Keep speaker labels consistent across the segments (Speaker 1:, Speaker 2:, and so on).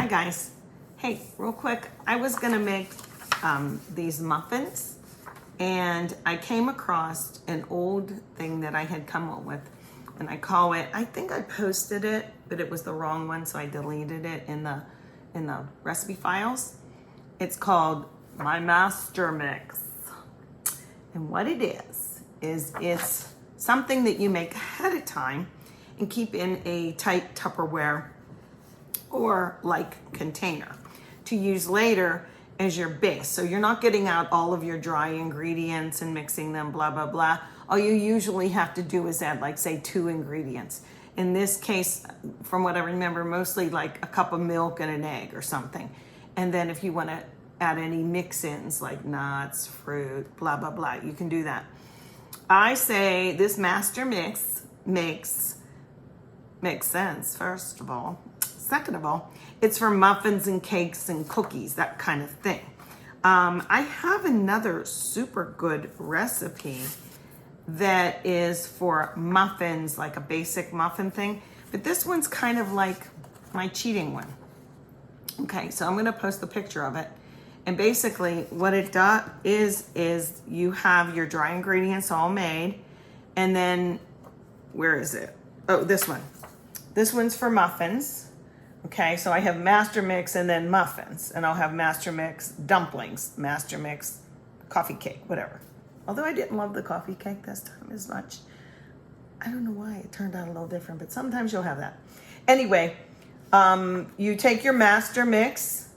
Speaker 1: guys. Hey, real quick, I was gonna make these muffins, and I came across an old thing that I had come up with, and I call it, I think I posted it, but it was the wrong one, so I deleted it in the recipe files. It's called my master mix. And what it is it's something that you make ahead of time and keep in a tight Tupperware or like container to use later as your base. So you're not getting out all of your dry ingredients and mixing them, blah, blah, blah. All you usually have to do is add, like, say, 2 ingredients. In this case, from what I remember, mostly like a cup of milk and an egg or something. And then if you want to add any mix-ins like nuts, fruit, blah, blah, blah, you can do that. I say this master mix makes sense, first of all. Second of all, it's for muffins and cakes and cookies, that kind of thing. I have another super good recipe that is for muffins, like a basic muffin thing. But this one's kind of like my cheating one. Okay, so I'm gonna post the picture of it. And basically what it is you have your dry ingredients all made. And then, where is it? Oh, this one. This one's for muffins. Okay, so I have master mix and then muffins, and I'll have master mix dumplings, master mix coffee cake, whatever. Although I didn't love the coffee cake this time as much. I don't know why, it turned out a little different, but sometimes you'll have that. Anyway, you take your master mix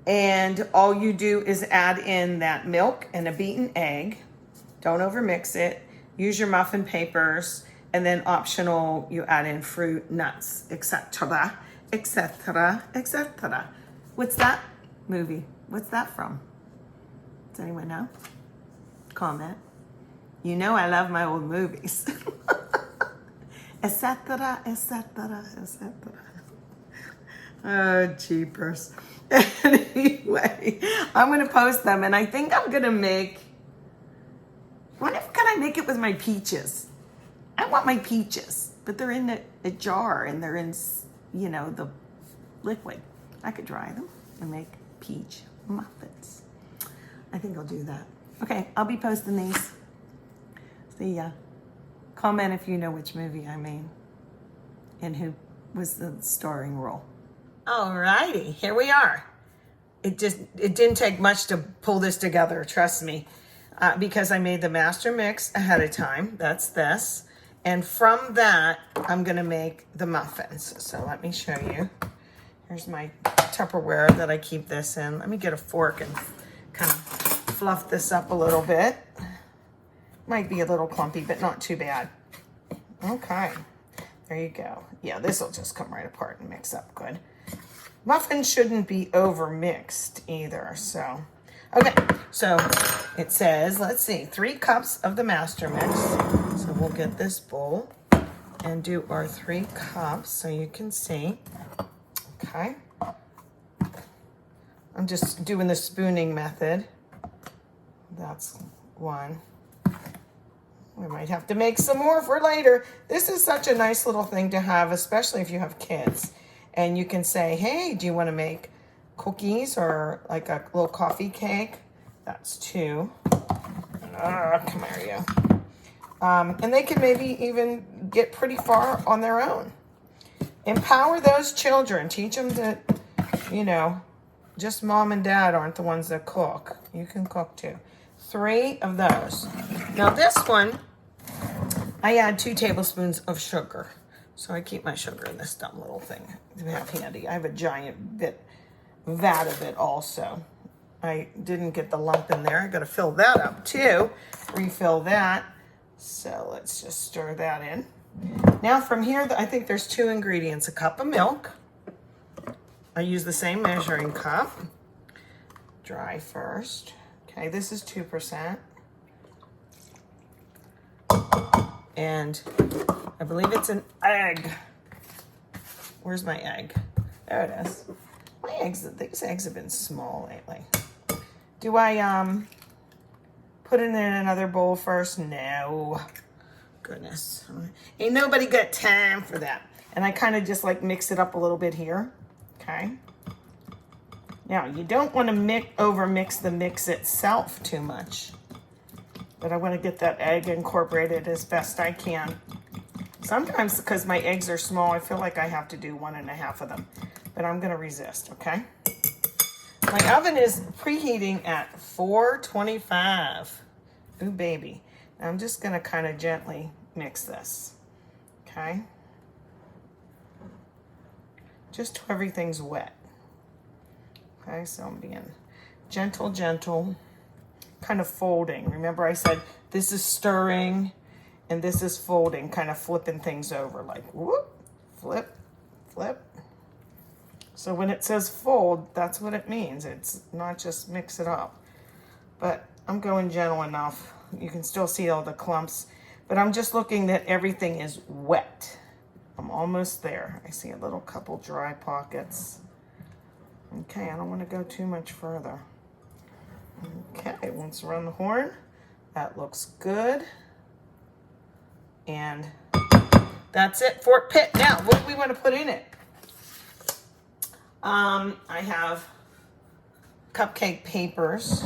Speaker 1: and all you do is add in that milk and a beaten egg. Don't overmix it. Use your muffin papers, and then optional, you add in fruit, nuts, etc. etc., etc. What's that movie? What's that from? Does anyone know? Comment. You know I love my old movies. Etc., etc., etc. Oh, jeepers. Anyway, I'm going to post them, and I think I'm going to make... What if can I make it with my peaches? I want my peaches, but they're in a jar, and they're in... you know, the liquid. I could dry them and make peach muffins. I think I'll do that. Okay, I'll be posting these. See ya. Comment if you know which movie I mean and who was the starring role. Alrighty, here we are. It didn't take much to pull this together, trust me, because I made the master mix ahead of time. That's this. And from that, I'm gonna make the muffins. So let me show you. Here's my Tupperware that I keep this in. Let me get a fork and kind of fluff this up a little bit. Might be a little clumpy, but not too bad. Okay, there you go. Yeah, this will just come right apart and mix up good. Muffins shouldn't be over mixed either, so. Okay, so it says, let's see, 3 cups of the master mix. So we'll get this bowl and do our 3 cups so you can see. Okay. I'm just doing the spooning method. That's 1. We might have to make some more for later. This is such a nice little thing to have, especially if you have kids. And you can say, hey, do you want to make cookies or like a little coffee cake? That's 2. Come here, you. And they can maybe even get pretty far on their own. Empower those children. Teach them that, you know, just mom and dad aren't the ones that cook. You can cook too. 3 of those. Now this one, I add 2 tablespoons of sugar. So I keep my sugar in this dumb little thing to have handy. I have a giant vat of it also. I didn't get the lump in there. I got to fill that up too. Refill that. So let's just stir that in. Now from here, I think there's 2 ingredients. A cup of milk. I use the same measuring cup. Dry first. Okay, this is 2%. And I believe it's an egg. Where's my egg? There it is. My eggs, these eggs have been small lately. Do I put it in another bowl first? No. Goodness. Ain't nobody got time for that. And I kind of just like mix it up a little bit here. Okay. Now, you don't want to over mix the mix itself too much, but I want to get that egg incorporated as best I can. Sometimes, because my eggs are small, I feel like I have to do 1.5 of them, but I'm going to resist, okay? My oven is preheating at 425. Ooh, baby. Now I'm just going to kind of gently mix this, okay? Just till everything's wet. Okay, so I'm being gentle, kind of folding. Remember I said this is stirring and this is folding, kind of flipping things over, like whoop, flip, flip. So when it says fold, that's what it means. It's not just mix it up. But I'm going gentle enough. You can still see all the clumps, but I'm just looking that everything is wet. I'm almost there. I see a little couple dry pockets. Okay, I don't want to go too much further. Okay, once around the horn, that looks good. And that's it for Pitt. Now, what do we want to put in it? I have cupcake papers,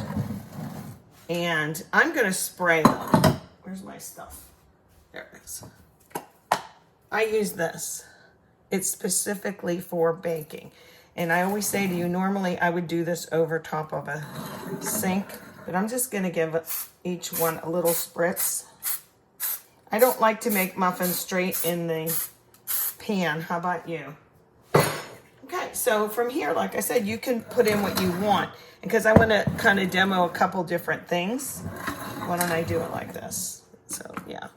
Speaker 1: and I'm going to spray them. Where's my stuff? There it is. I use this. It's specifically for baking. And I always say to you, normally I would do this over top of a sink, but I'm just going to give each one a little spritz. I don't like to make muffins straight in the pan. How about you? Okay, so from here, like I said, you can put in what you want. Because I want to kind of demo a couple different things, why don't I do it like this? So, yeah.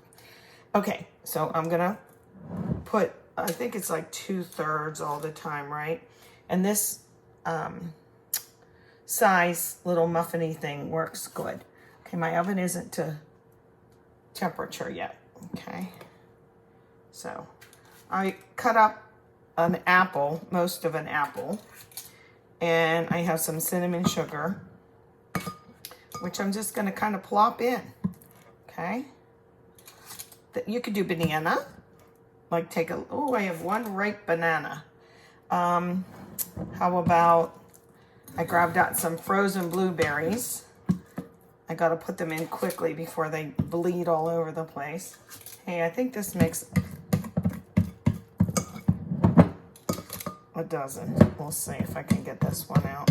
Speaker 1: Okay, so I'm going to put, I think it's like 2/3 all the time, right? And this size little muffin-y thing works good. Okay, my oven isn't to temperature yet, okay? So I cut up an apple, most of an apple, and I have some cinnamon sugar, which I'm just gonna kind of plop in, okay? You could do banana, like take a, oh, I have one ripe banana. How about, I grabbed out some frozen blueberries. I gotta put them in quickly before they bleed all over the place. Hey, I think this makes a dozen. We'll see if I can get this one out.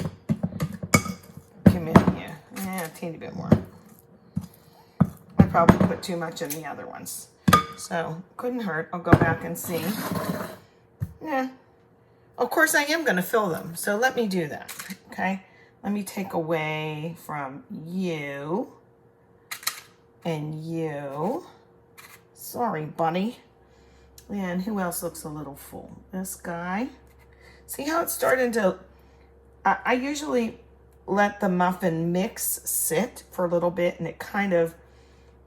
Speaker 1: Come in here. Yeah, a teeny bit more. I probably put too much in the other ones. So, couldn't hurt. I'll go back and see. Yeah. Of course, I am going to fill them. So, let me do that. Okay? Let me take away from you and you. Sorry, bunny. And who else looks a little full? This guy. See how it's starting to... I usually let the muffin mix sit for a little bit, and it kind of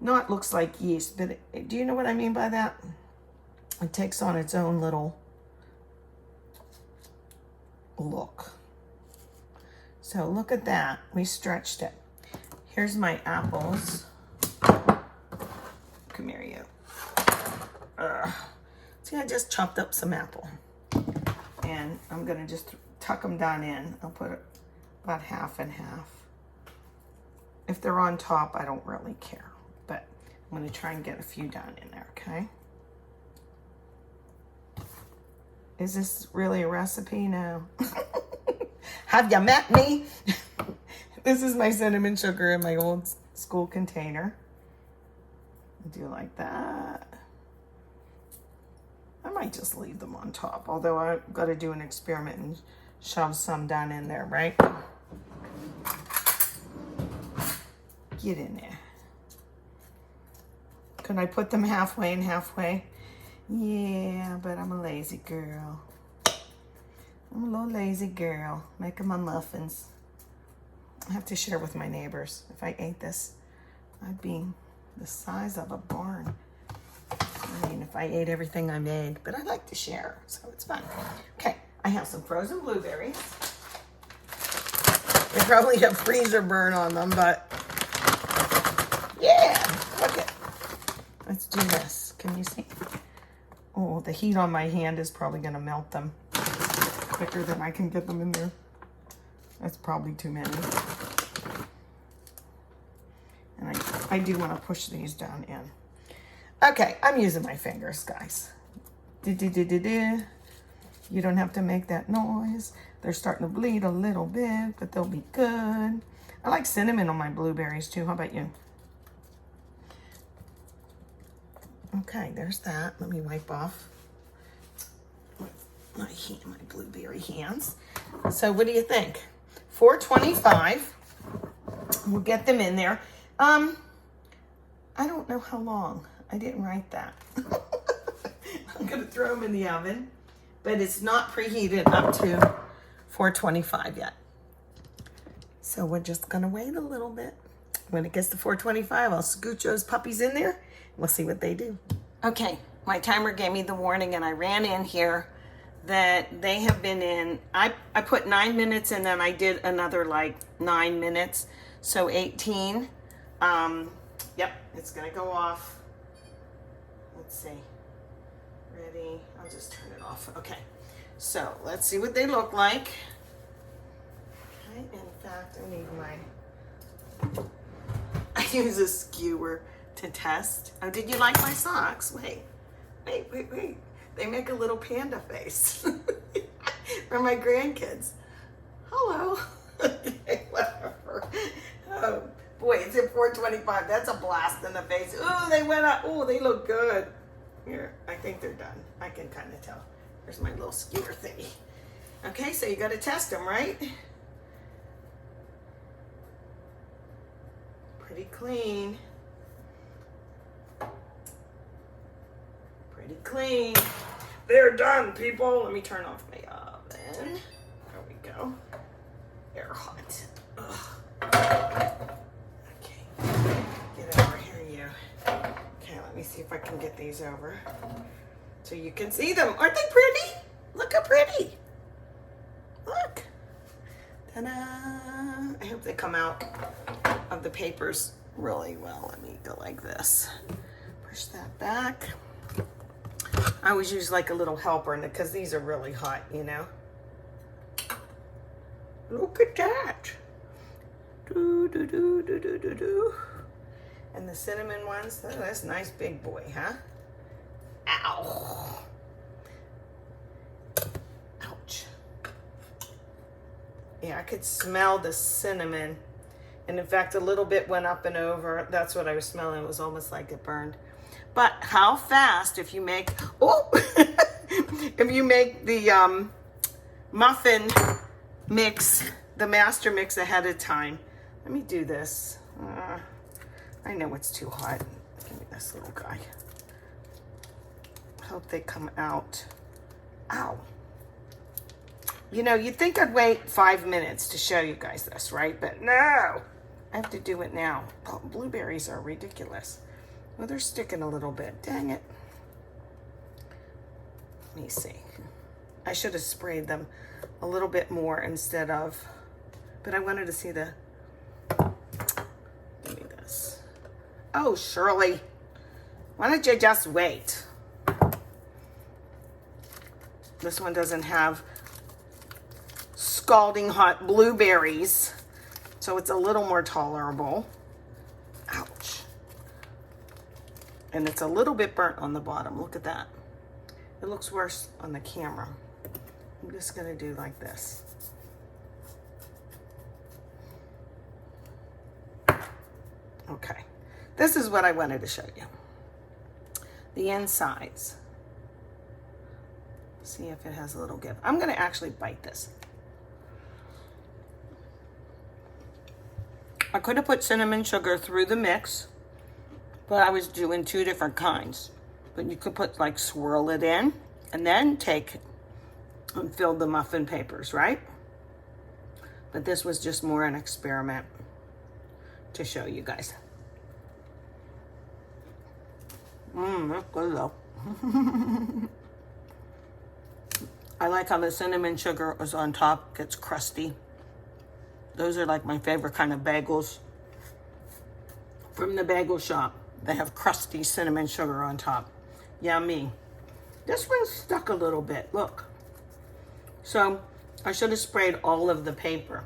Speaker 1: not looks like yeast, but do you know what I mean by that? It takes on its own little look. So look at that. We stretched it. Here's my apples. Come here, you. See, I just chopped up some apple. And I'm going to just tuck them down in. I'll put it about half and half. If they're on top, I don't really care. But I'm going to try and get a few down in there, okay? Is this really a recipe now? Have you met me? This is my cinnamon sugar in my old school container. Do like that. I might just leave them on top, although I've got to do an experiment and shove some down in there, right? Get in there. Can I put them halfway and halfway? Yeah, but I'm a lazy girl. I'm a little lazy girl, making my muffins. I have to share with my neighbors. If I ate this, I'd be the size of a barn. I mean, if I ate everything I made, but I like to share, so it's fun. Okay, I have some frozen blueberries. They probably have freezer burn on them, but yeah, look it. Let's do this. Can you see? Oh, the heat on my hand is probably gonna melt them quicker than I can get them in there. That's probably too many. And I do want to push these down in. Okay, I'm using my fingers, guys. You don't have to make that noise. They're starting to bleed a little bit, but they'll be good. I like cinnamon on my blueberries too. How about you? Okay, there's that. Let me wipe off my blueberry hands. So what do you think? $4.25. We'll get them in there. I don't know how long. I didn't write that. I'm gonna throw them in the oven, but it's not preheated up to 425 yet. So we're just gonna wait a little bit. When it gets to 425, I'll scooch those puppies in there. We'll see what they do. Okay, my timer gave me the warning and I ran in here that they have been in, I put 9 minutes and then I did another like 9 minutes. So 18. Yep, it's gonna go off. Let's see. Ready? I'll just turn it off. Okay, so let's see what they look like. Okay, in fact, I use a skewer to test. Oh, did you like my socks? Wait. They make a little panda face for my grandkids. Hello. Okay, whatever. Oh, boy, it's at 425. That's a blast in the face. Oh, they went up. Oh, they look good. Here, I think they're done. I can kind of tell. There's my little skewer thingy. Okay, so you got to test them, right? Pretty clean. Pretty clean. They're done, people. Let me turn off my oven. There we go. They're hot. Ugh. Okay. Get over here, you. Okay, let me see if I can get these over so you can see them. Aren't they pretty? Look how pretty. Look. Ta-da. I hope they come out of the papers really well. Let me go like this. Push that back. I always use like a little helper because these are really hot, you know. Look at that. Do, do, do, do, do, do, do. And the cinnamon ones, oh, that's a nice big boy, huh? Ow. Ouch. Yeah, I could smell the cinnamon. And in fact, a little bit went up and over. That's what I was smelling. It was almost like it burned. But how fast if you make, if you make the muffin mix, the master mix ahead of time. Let me do this. I know it's too hot. Give me this little guy. Hope they come out. Ow. You know, you'd think I'd wait 5 minutes to show you guys this, right? But no, I have to do it now. Oh, blueberries are ridiculous. Well, they're sticking a little bit. Dang it. Let me see. I should have sprayed them a little bit more instead of, but I wanted to see the, give me this. Oh, Shirley, why don't you just wait? This one doesn't have scalding hot blueberries, so it's a little more tolerable. Ouch. And it's a little bit burnt on the bottom. Look at that. It looks worse on the camera. I'm just gonna do like this. Okay. This is what I wanted to show you. The insides. See if it has a little give. I'm gonna actually bite this. I could have put cinnamon sugar through the mix, but I was doing 2 different kinds. But you could put, like, swirl it in and then take and fill the muffin papers, right? But this was just more an experiment to show you guys. That's good though. I like how the cinnamon sugar is on top, gets crusty. Those are like my favorite kind of bagels from the bagel shop. They have crusty cinnamon sugar on top. Yummy. This one's stuck a little bit, look. So I should have sprayed all of the paper.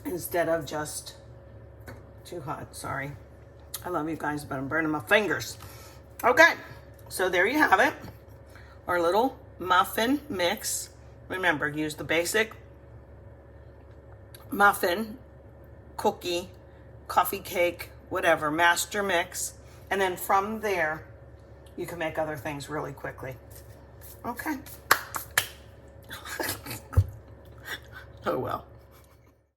Speaker 1: instead of just too hot. Sorry. I love you guys, but I'm burning my fingers. Okay, so there you have it. Our little muffin mix. Remember, use the basic muffin, cookie, coffee cake, whatever, master mix. And then from there, you can make other things really quickly. Okay. Oh well.